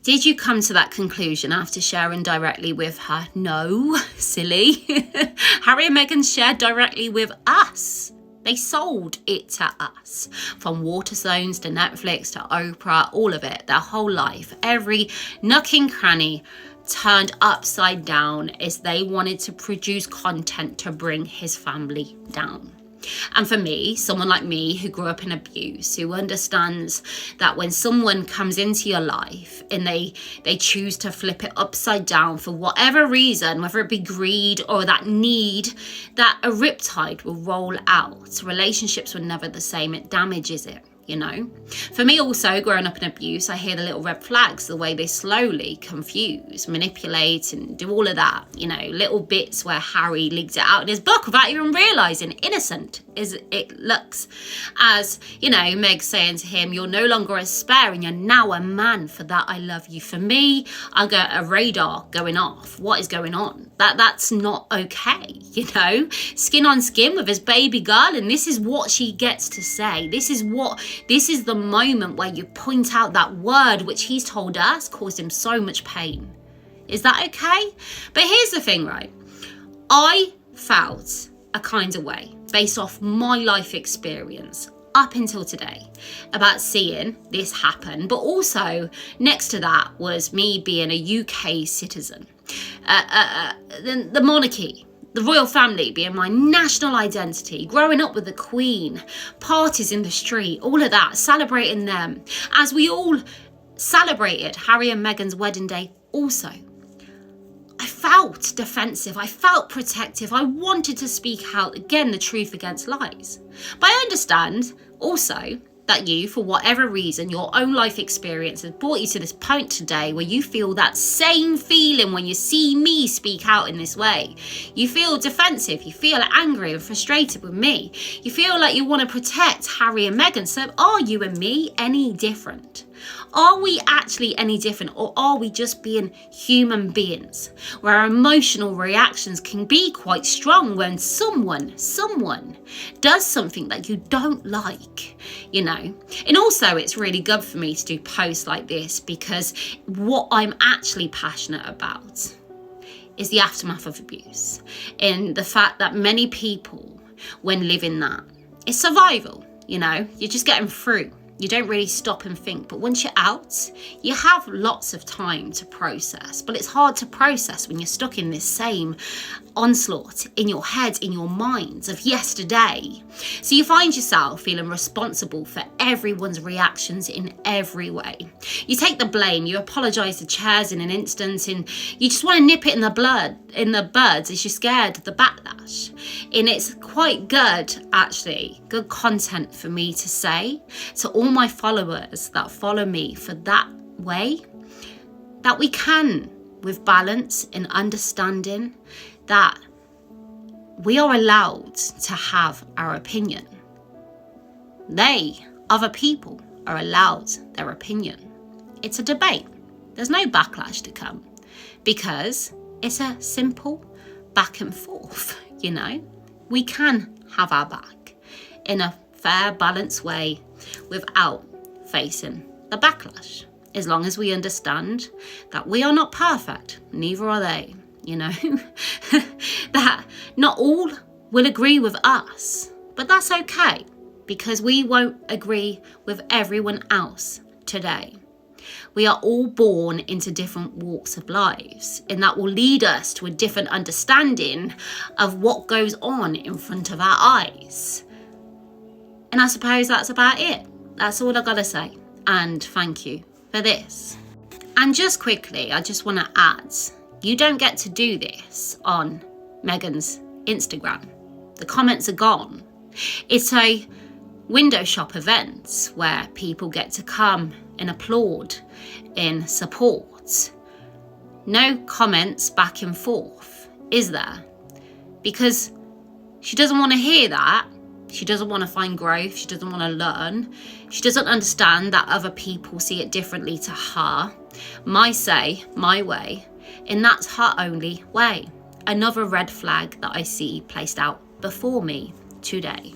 Did you come to that conclusion after sharing directly with her? No, silly. Harry and Meghan shared directly with us. They sold it to us. From Waterstones to Netflix to Oprah, all of it, their whole life, every nook and cranny turned upside down as they wanted to produce content to bring his family down. And for me, someone like me who grew up in abuse, who understands that when someone comes into your life and they choose to flip it upside down for whatever reason, whether it be greed or that need, that a riptide will roll out. Relationships were never the same. It damages it. You know, for me also, growing up in abuse, I hear the little red flags, the way they slowly confuse, manipulate and do all of that, you know, little bits where Harry leaked it out in his book without even realising, innocent as it looks, as, you know, Meg saying to him, you're no longer a spare and you're now a man, for that I love you. For me, I got a radar going off. What is going on? That's not okay, you know, skin on skin with his baby girl, and this is what she gets to say. This is the moment where you point out that word which he's told us caused him so much pain. Is that okay? But here's the thing, right? I felt a kind of way based off my life experience up until today about seeing this happen. But also next to that was me being a UK citizen. The monarchy, the royal family being my national identity, growing up with the Queen, parties in the street, all of that, celebrating them. As we all celebrated Harry and Meghan's wedding day also. I felt defensive, I felt protective, I wanted to speak out, again, the truth against lies. But I understand also that you, for whatever reason, your own life experience has brought you to this point today where you feel that same feeling when you see me speak out in this way. You feel defensive, you feel angry and frustrated with me. You feel like you want to protect Harry and Meghan. So are you and me any different? Are we actually any different, or are we just being human beings where our emotional reactions can be quite strong when someone does something that you don't like, you know? And also it's really good for me to do posts like this because what I'm actually passionate about is the aftermath of abuse, and the fact that many people, when living that, it's survival, you know? You're just getting through. You don't really stop and think, but once you're out, you have lots of time to process. But it's hard to process when you're stuck in this same onslaught in your head, in your minds of yesterday. So you find yourself feeling responsible for everyone's reactions in every way. You take the blame, you apologise to chairs in an instant, and you just want to nip it in the buds as you're scared of the backlash. And it's quite good, actually, good content for me to say to all my followers that follow me for that way, that we can, with balance and understanding, that we are allowed to have our opinion. Other people, are allowed their opinion. It's a debate. There's no backlash to come because it's a simple back and forth, you know. We can have our back in a fair, balanced way without facing the backlash, as long as we understand that we are not perfect, neither are they, you know. That not all will agree with us, but that's okay because we won't agree with everyone else today. We are all born into different walks of lives, and that will lead us to a different understanding of what goes on in front of our eyes. And I suppose that's about it. That's all I gotta say. And thank you for this. And just quickly, I just want to add, you don't get to do this on Meghan's Instagram. The comments are gone. It's a window shop event where people get to come and applaud in support. No comments back and forth, is there? Because she doesn't want to hear that. She doesn't want to find growth. She doesn't want to learn. She doesn't understand that other people see it differently to her. My say, my way, and that's her only way. Another red flag that I see placed out before me today.